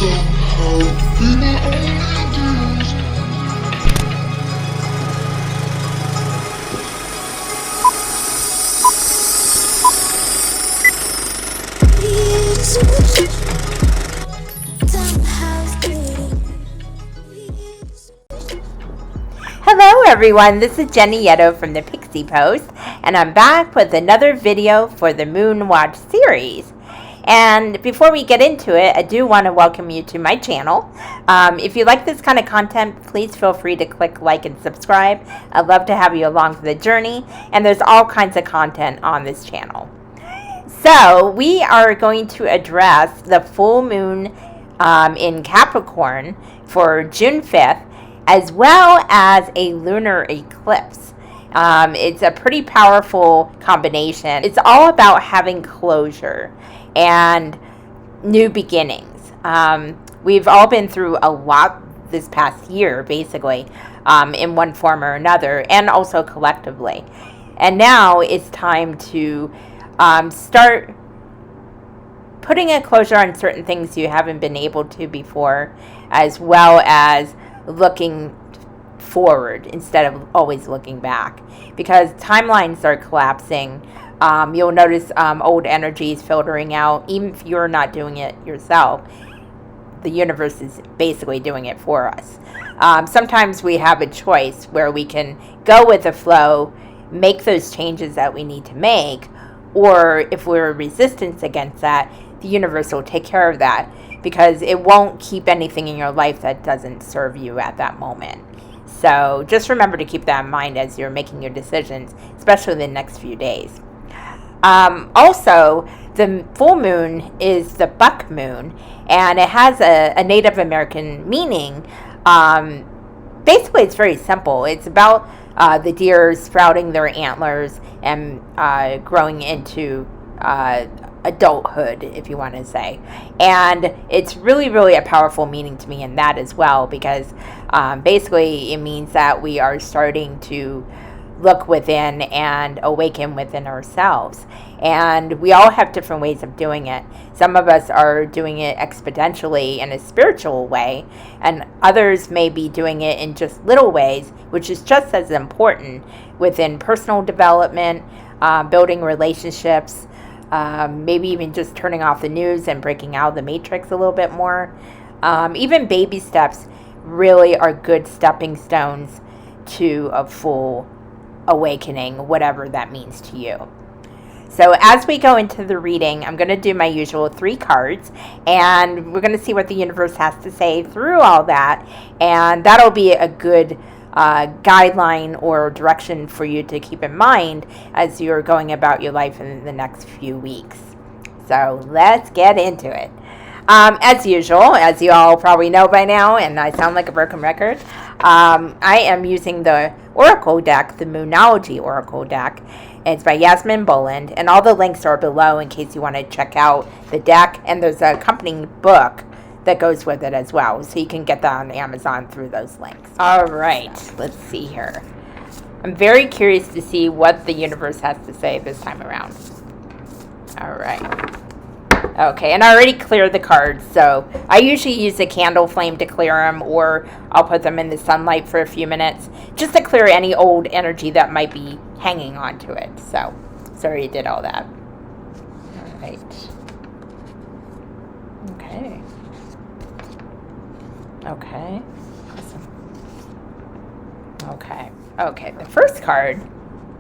somehow be my only dues. Hello everyone, this is Jenny Yetto from the Pixie Post, and I'm back with another video for the Moon Watch series. And before we get into it, I do want to welcome you to my channel. If you like this kind of content, please feel free to click like and subscribe. I'd love to have you along for the journey, and there's all kinds of content on this channel. So we are going to address the full moon in Capricorn for June 5th, as well as a lunar eclipse. It's a pretty powerful combination. It's all about having closure and new beginnings. We've all been through a lot this past year, basically, in one form or another, and also collectively. And now it's time to start putting a closure on certain things you haven't been able to before, as well as looking forward instead of always looking back, because timelines are collapsing. You'll notice old energies filtering out, even if you're not doing it yourself. The universe is basically doing it for us. Sometimes we have a choice where we can go with the flow, make those changes that we need to make, or if we're resistance against that, the universe will take care of that, because it won't keep anything in your life that doesn't serve you at that moment. So just remember to keep that in mind as you're making your decisions, especially the next few days. Also, the full moon is the buck moon, and it has a Native American meaning. Basically, it's very simple. It's about the deer sprouting their antlers and growing into adulthood, if you want to say. And it's really, really a powerful meaning to me in that as well, because basically it means that we are starting to look within and awaken within ourselves. And we all have different ways of doing it. Some of us are doing it exponentially in a spiritual way, and others may be doing it in just little ways, which is just as important within personal development, building relationships, maybe even just turning off the news and breaking out of the matrix a little bit more. Even baby steps really are good stepping stones to a full awakening, whatever that means to you. So as we go into the reading, I'm going to do my usual 3 cards, and we're going to see what the universe has to say through all that, and that'll be a good guideline or direction for you to keep in mind as you're going about your life in the next few weeks. So let's get into it. As usual, as you all probably know by now, and I sound like a broken record, I am using the Oracle deck, the Moonology Oracle deck. It's by Yasmin Boland, and all the links are below in case you want to check out the deck, and there's an accompanying book that goes with it as well, so you can get that on Amazon through those links. All right, let's see here. I'm very curious to see what the universe has to say this time around. All right. Okay, and I already cleared the cards, so I usually use a candle flame to clear them, or I'll put them in the sunlight for a few minutes, just to clear any old energy that might be hanging on to it. So, sorry you did all that. All right. Okay. Okay. Awesome. Okay, the first card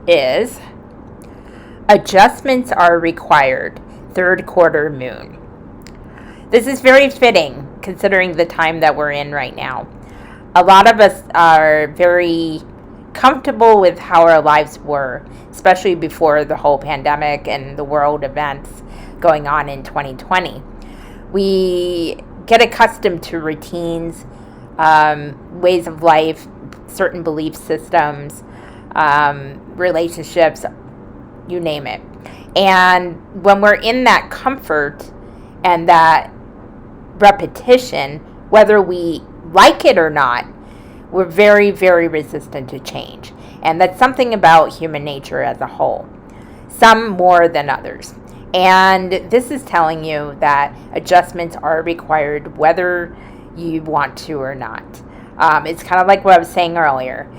is Adjustments Are Required, Third Quarter Moon. This is very fitting considering the time that we're in right now. A lot of us are very comfortable with how our lives were, especially before the whole pandemic and the world events going on in 2020. We get accustomed to routines, ways of life, certain belief systems, relationships, you name it. And when we're in that comfort and that repetition, whether we like it or not, we're very, very resistant to change. And that's something about human nature as a whole, some more than others. And this is telling you that adjustments are required whether you want to or not. It's kind of like what I was saying earlier.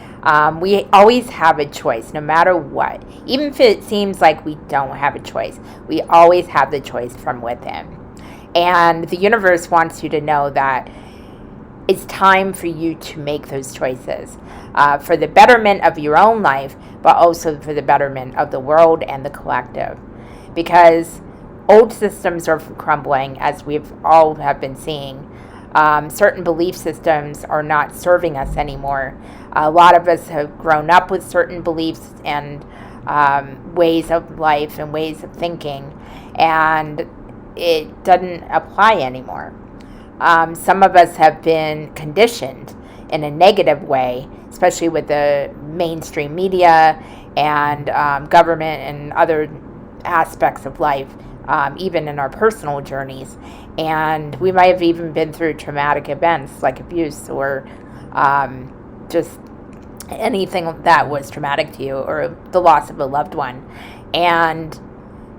We always have a choice, no matter what. Even if it seems like we don't have a choice, we always have the choice from within. And the universe wants you to know that it's time for you to make those choices for the betterment of your own life, but also for the betterment of the world and the collective. Because old systems are crumbling, as we've all have been seeing. Certain belief systems are not serving us anymore. A lot of us have grown up with certain beliefs and ways of life and ways of thinking, and it doesn't apply anymore. Some of us have been conditioned in a negative way, especially with the mainstream media and government and other aspects of life, even in our personal journeys. And we might have even been through traumatic events like abuse or just anything that was traumatic to you, or the loss of a loved one. And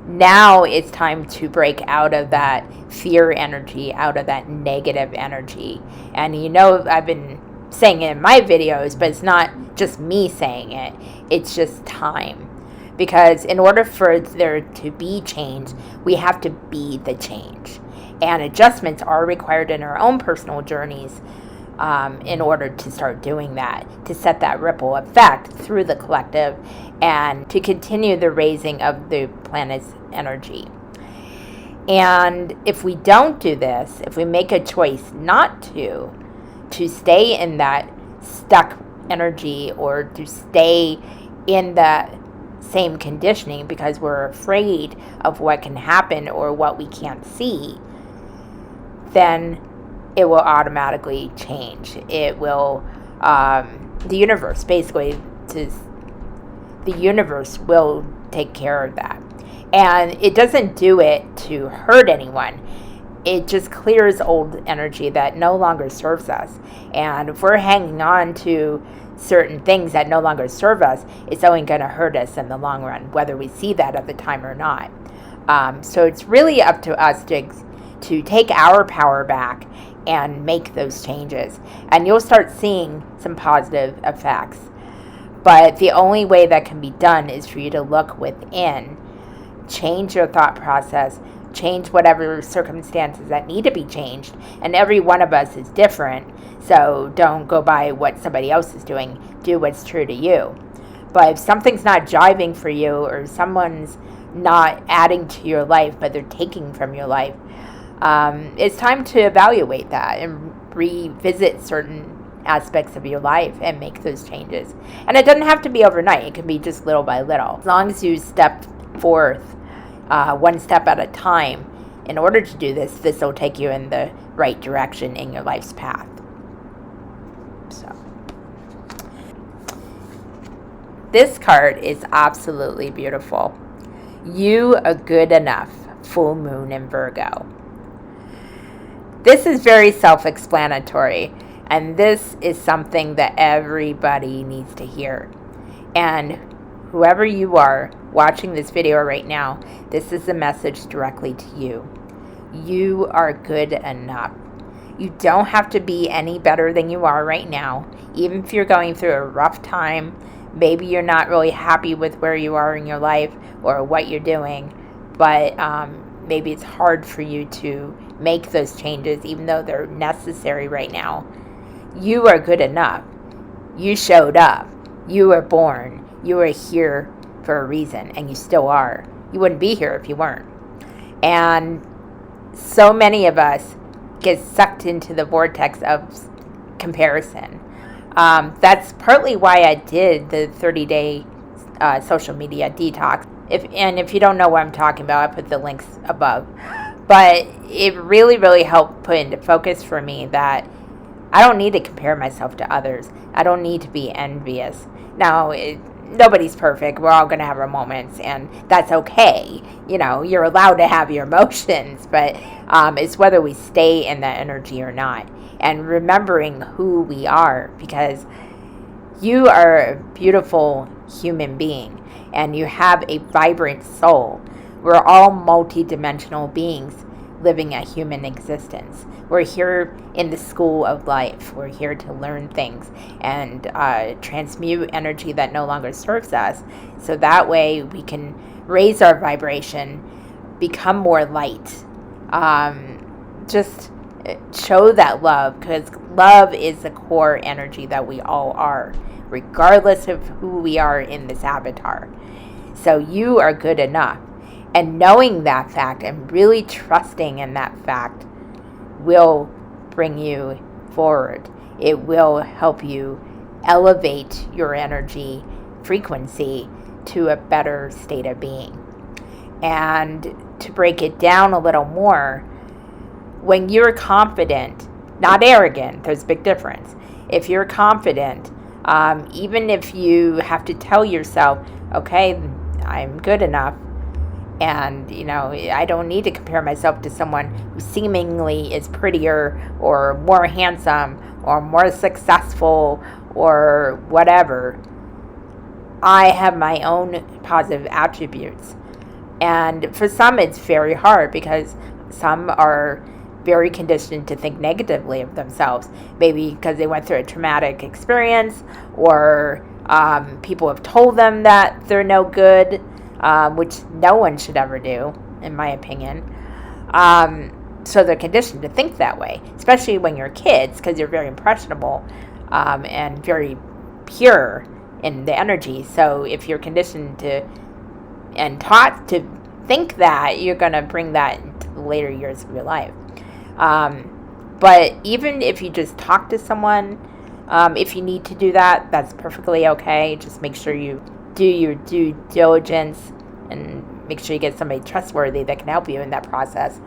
now it's time to break out of that fear energy, out of that negative energy. And I've been saying it in my videos, but it's not just me saying it, it's just time. Because in order for there to be change, we have to be the change. And adjustments are required in our own personal journeys in order to start doing that, to set that ripple effect through the collective and to continue the raising of the planet's energy. And if we don't do this, if we make a choice not to stay in that stuck energy or to stay in that same conditioning because we're afraid of what can happen or what we can't see, then it will automatically change. It will, the universe will take care of that. And it doesn't do it to hurt anyone. It just clears old energy that no longer serves us. And if we're hanging on to certain things that no longer serve us, it's only going to hurt us in the long run, whether we see that at the time or not. So it's really up to us to take our power back and make those changes. And you'll start seeing some positive effects. But the only way that can be done is for you to look within, change your thought process, change whatever circumstances that need to be changed. And every one of us is different, so don't go by what somebody else is doing. Do what's true to you. But if something's not jiving for you, or someone's not adding to your life, but they're taking from your life, it's time to evaluate that and revisit certain aspects of your life and make those changes. And it doesn't have to be overnight. It can be just little by little. As long as you step forth one step at a time in order to do this, this will take you in the right direction in your life's path. So this card is absolutely beautiful. You are good enough. Full moon in Virgo. This is very self-explanatory, and this is something that everybody needs to hear. And whoever you are watching this video right now, this is a message directly to you. You are good enough. You don't have to be any better than you are right now. Even if you're going through a rough time, maybe you're not really happy with where you are in your life or what you're doing, but maybe it's hard for you to make those changes even though they're necessary right now. You are good enough. You showed up. You were born. You were here for a reason, and you still are. You wouldn't be here if you weren't. And so many of us get sucked into the vortex of comparison. That's partly why I did the 30-day social media detox. If you don't know what I'm talking about, I put the links above. But it really, really helped put into focus for me that I don't need to compare myself to others. I don't need to be envious. Now, nobody's perfect. We're all going to have our moments, and that's okay. You're allowed to have your emotions, but it's whether we stay in that energy or not. And remembering who we are, because you are a beautiful human being, and you have a vibrant soul. We're all multi-dimensional beings living a human existence. We're here in the school of life. We're here to learn things and transmute energy that no longer serves us. So that way we can raise our vibration, become more light. Just show that love, because love is the core energy that we all are, regardless of who we are in this avatar. So you are good enough. And knowing that fact and really trusting in that fact will bring you forward. It will help you elevate your energy frequency to a better state of being. And to break it down a little more, when you're confident, not arrogant, there's a big difference. If you're confident, even if you have to tell yourself, okay, I'm good enough, and, I don't need to compare myself to someone who seemingly is prettier or more handsome or more successful or whatever. I have my own positive attributes. And for some, it's very hard because some are very conditioned to think negatively of themselves. Maybe because they went through a traumatic experience, or people have told them that they're no good. Which no one should ever do, in my opinion. So they're conditioned to think that way, especially when you're kids, because you're very impressionable and very pure in the energy. So if you're conditioned to and taught to think that, you're going to bring that into the later years of your life. But even if you just talk to someone, if you need to do that, that's perfectly okay. Just make sure you do your due diligence and make sure you get somebody trustworthy that can help you in that process.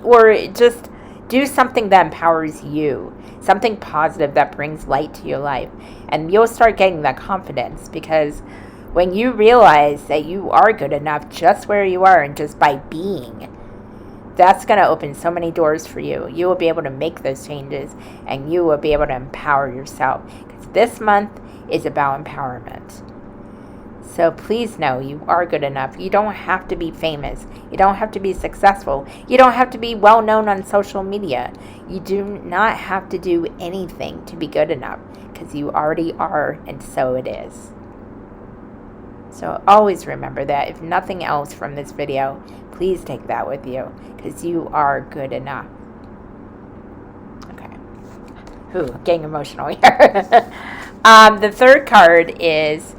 Or just do something that empowers you, something positive that brings light to your life. And you'll start getting that confidence, because when you realize that you are good enough just where you are and just by being, that's going to open so many doors for you. You will be able to make those changes, and you will be able to empower yourself. Because this month is about empowerment. So please know you are good enough. You don't have to be famous. You don't have to be successful. You don't have to be well known on social media. You do not have to do anything to be good enough, because you already are, and so it is. So always remember that. If nothing else from this video, please take that with you, because you are good enough. Okay. Getting emotional here. The third card is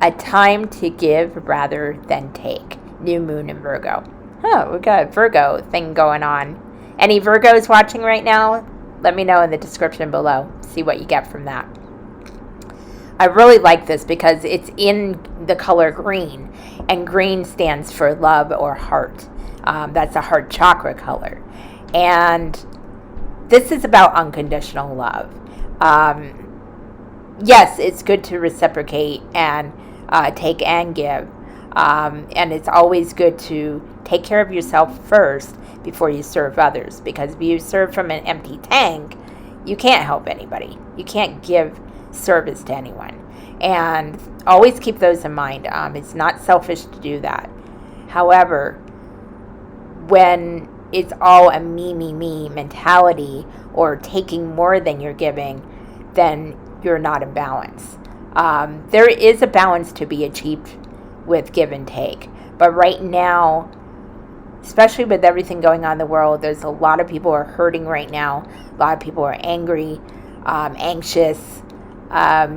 a time to give rather than take. New moon in Virgo. Oh, we got a Virgo thing going on. Any Virgos watching right now? Let me know in the description below. See what you get from that. I really like this because it's in the color green, and green stands for love or heart. That's a heart chakra color. And this is about unconditional love. Yes, it's good to reciprocate and take and give. And it's always good to take care of yourself first before you serve others. Because if you serve from an empty tank, you can't help anybody. You can't give service to anyone. And always keep those in mind. It's not selfish to do that. However, when it's all a me mentality, or taking more than you're giving, then you're not in balance. There is a balance to be achieved with give and take. But right now, especially with everything going on in the world, there's a lot of people who are hurting right now. A lot of people are angry, anxious,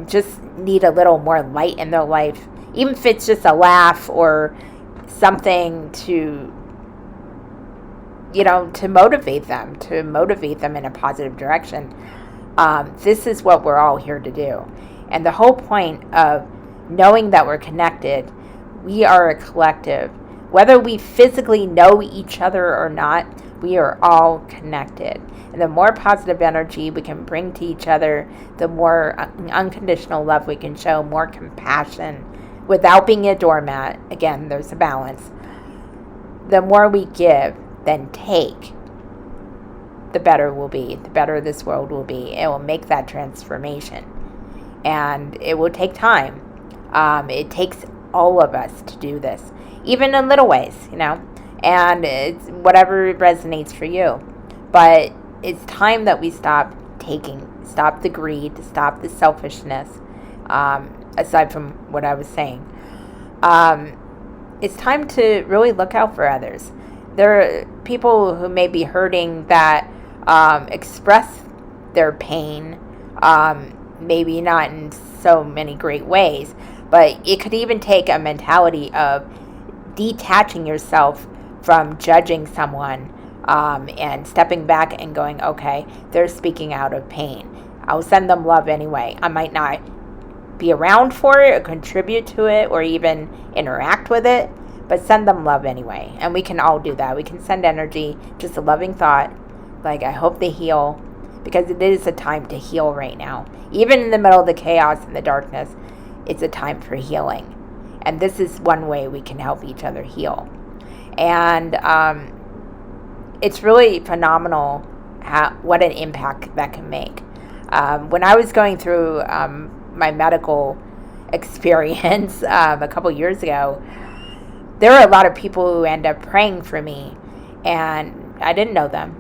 just need a little more light in their life. Even if it's just a laugh or something to motivate them in a positive direction. This is what we're all here to do. And the whole point of knowing that we're connected, we are a collective. Whether we physically know each other or not, we are all connected. And the more positive energy we can bring to each other, the more unconditional love we can show, more compassion, without being a doormat. Again, there's a balance. The more we give than take, the better we'll be, the better this world will be. It will make that transformation. And it will take time. It takes all of us to do this, even in little ways, and it's whatever resonates for you. But it's time that we stop the greed, stop the selfishness, aside from what I was saying. It's time to really look out for others. There are people who may be hurting that express their pain, maybe not in so many great ways, but it could even take a mentality of detaching yourself from judging someone, and stepping back and going, okay, they're speaking out of pain. I'll send them love anyway. I might not be around for it or contribute to it or even interact with it, but send them love anyway. And we can all do that. We can send energy, just a loving thought, like, I hope they heal, because it is a time to heal right now. Even in the middle of the chaos and the darkness, it's a time for healing. And this is one way we can help each other heal. And it's really phenomenal what an impact that can make. When I was going through my medical experience a couple years ago, there were a lot of people who ended up praying for me, and I didn't know them.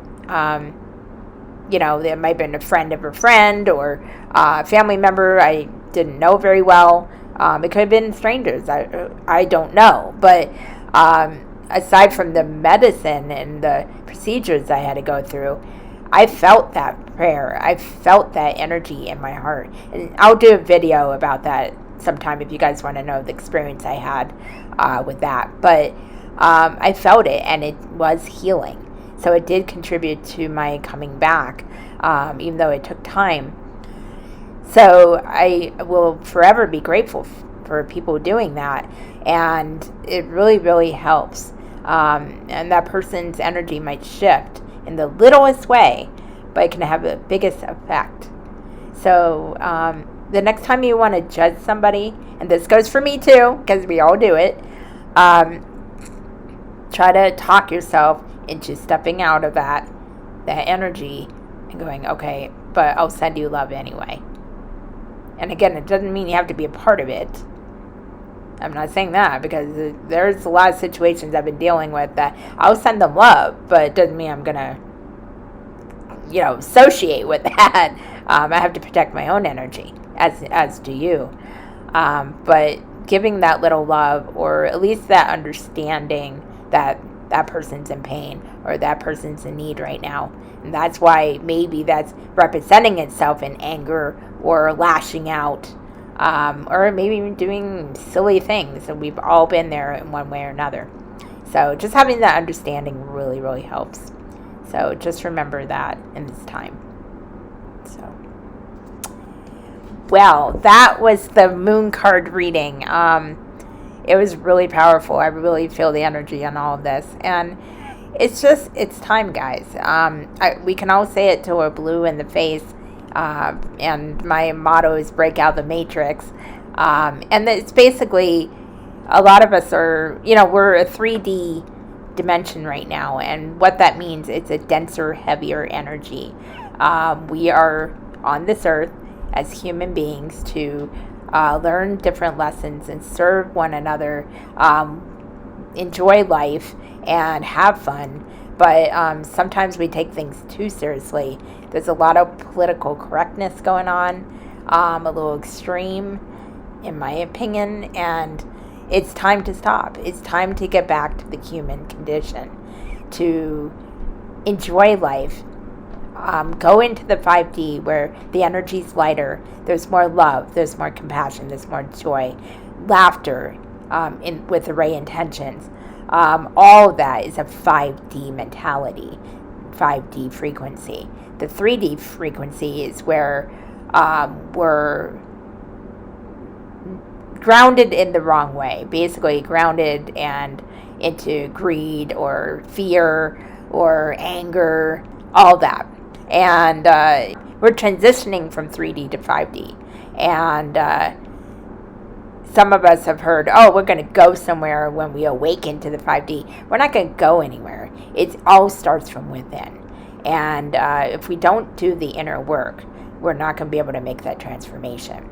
There might have been a friend of a friend or a family member I didn't know very well. It could have been strangers. I don't know. But aside from the medicine and the procedures I had to go through, I felt that prayer. I felt that energy in my heart. And I'll do a video about that sometime if you guys want to know the experience I had with that. But I felt it, and it was healing. So it did contribute to my coming back, even though it took time. So I will forever be grateful for people doing that. And it really, really helps. And that person's energy might shift in the littlest way, but it can have the biggest effect. So the next time you want to judge somebody, and this goes for me too, because we all do it, try to talk yourself into stepping out of that energy and going, okay, but I'll send you love anyway. And again, it doesn't mean you have to be a part of it. I'm not saying that, because there's a lot of situations I've been dealing with that I'll send them love, but it doesn't mean I'm going to, associate with that. I have to protect my own energy, as do you. But giving that little love, or at least that understanding that that person's in pain or that person's in need right now. And that's why maybe that's representing itself in anger or lashing out, or maybe even doing silly things. And we've all been there in one way or another. So just having that understanding really, really helps. So just remember that in this time. So, well, that was the moon card reading. It was really powerful. I really feel the energy on all of this. And it's time, guys. We can all say it till we're blue in the face. And my motto is break out the matrix. And it's basically, a lot of us are, we're a 3D dimension right now. And what that means, it's a denser, heavier energy. We are on this earth as human beings to learn different lessons and serve one another, enjoy life, and have fun. But sometimes we take things too seriously. There's a lot of political correctness going on, a little extreme, in my opinion, and it's time to stop. It's time to get back to the human condition, to enjoy life. Go into the 5D where the energy's lighter. There's more love. There's more compassion. There's more joy, laughter, with the right intentions. All of that is a 5D mentality, 5D frequency. The 3D frequency is where we're grounded in the wrong way, basically grounded and into greed or fear or anger, all that. And we're transitioning from 3D to 5D. And some of us have heard, we're going to go somewhere when we awaken to the 5D. We're not going to go anywhere. It all starts from within. And if we don't do the inner work, we're not going to be able to make that transformation.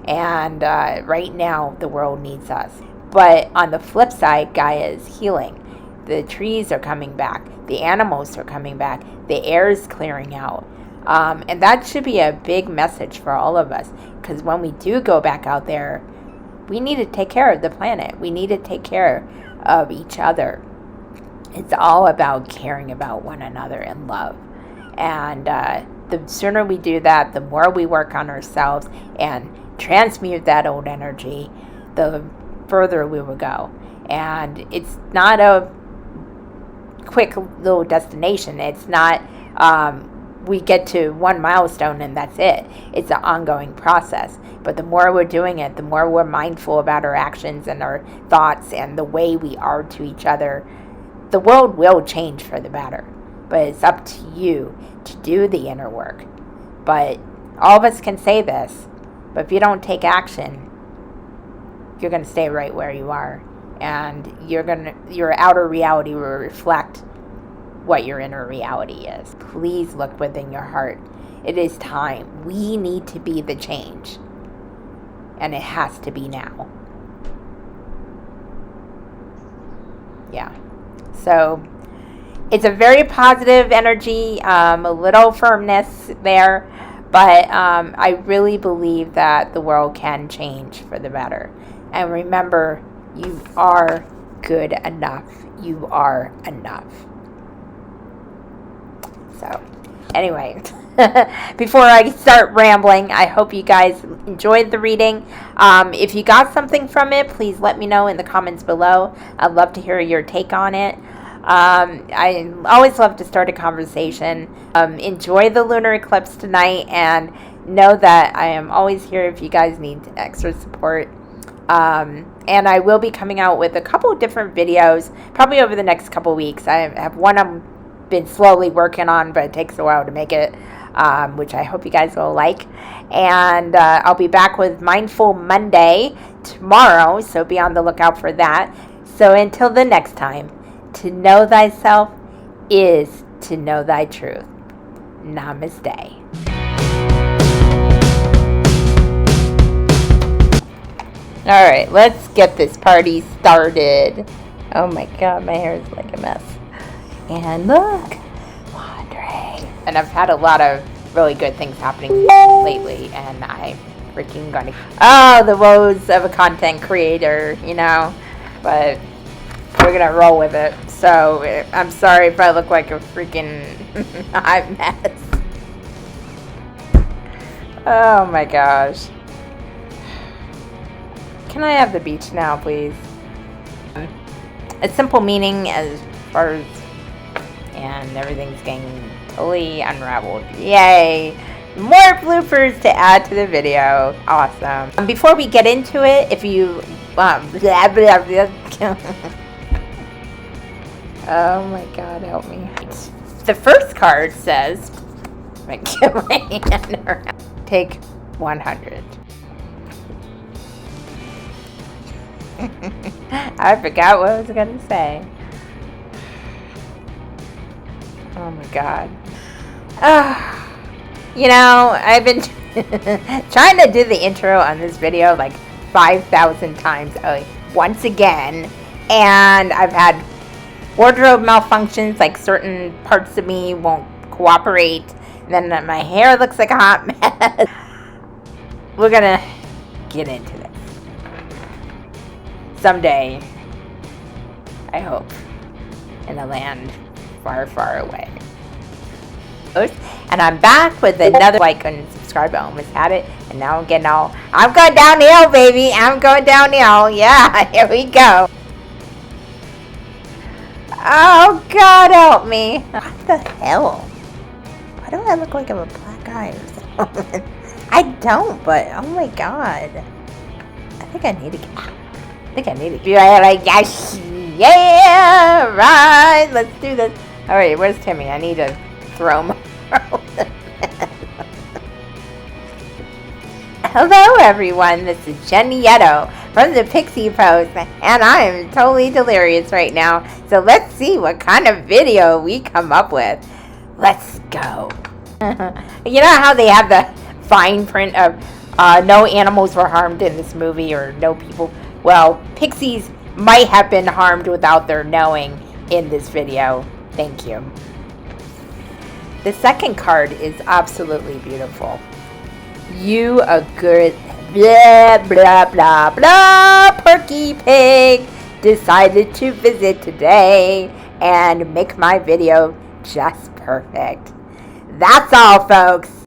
And right now, the world needs us. But on the flip side, Gaia is healing. The trees are coming back. The animals are coming back. The air is clearing out. And that should be a big message for all of us. Because when we do go back out there, we need to take care of the planet. We need to take care of each other. It's all about caring about one another and love. And the sooner we do that, the more we work on ourselves and transmute that old energy, the further we will go. And it's not a quick little destination. It's not we get to one milestone and that's it. It's an ongoing process. But the more we're doing it, the more we're mindful about our actions and our thoughts and the way we are to each other, the world will change for the better. But it's up to you to do the inner work. But all of us can say this, but if you don't take action, you're going to stay right where you are. And your outer reality will reflect what your inner reality is. Please look within your heart. It is time. We need to be the change. And it has to be now. Yeah. So it's a very positive energy, a little firmness there, but I really believe that the world can change for the better. And remember, you are good enough. You are enough. So, anyway, before I start rambling, I hope you guys enjoyed the reading. If you got something from it, please let me know in the comments below. I'd love to hear your take on it. I always love to start a conversation. Enjoy the lunar eclipse tonight, and know that I am always here if you guys need extra support. And I will be coming out with a couple of different videos, probably over the next couple weeks. I have one I'm been slowly working on, but it takes a while to make it, which I hope you guys will like. And I'll be back with Mindful Monday tomorrow, so be on the lookout for that. So until the next time, to know thyself is to know thy truth. Namaste. All right, let's get this party started. Oh my god, my hair is like a mess. And look, Andre. And I've had a lot of really good things happening lately, and I'm freaking gonna... Oh, the woes of a content creator, you know? But we're gonna roll with it. So, I'm sorry if I look like a freaking hot mess. Oh my gosh. Can I have the beach now, please? A simple meaning as far as... And everything's getting totally unraveled. Yay! More bloopers to add to the video. Awesome. Before we get into it, if you... blah, blah, blah. Oh my god, help me. The first card says... Get my hand around. Take 100. I forgot what I was going to say. Oh my god. You know, I've been trying to do the intro on this video like 5,000 times once again. And I've had wardrobe malfunctions, like certain parts of me won't cooperate. And then my hair looks like a hot mess. We're gonna get into this. Someday, I hope, in a land far, far away. And I'm back with another like and subscribe. I almost had it, and now I'm getting all... I'm going downhill, baby. I'm going downhill. Yeah, here we go. Oh, God, help me. What the hell? Why do I look like I'm a black guy or something? I don't, but oh my God. I think I need to get out. I think I need to get like, yes, yeah, right. Let's do this. All right, where's Timmy? I need to throw him. Hello, everyone. This is Jenny Yetto from the Pixie Post, and I am totally delirious right now. So let's see what kind of video we come up with. Let's go. You know how they have the fine print of no animals were harmed in this movie, or no people Well, pixies might have been harmed without their knowing in this video. Thank you. The second card is absolutely beautiful. You a good blah blah blah blah Porky Pig decided to visit today and make my video just perfect. That's all, folks.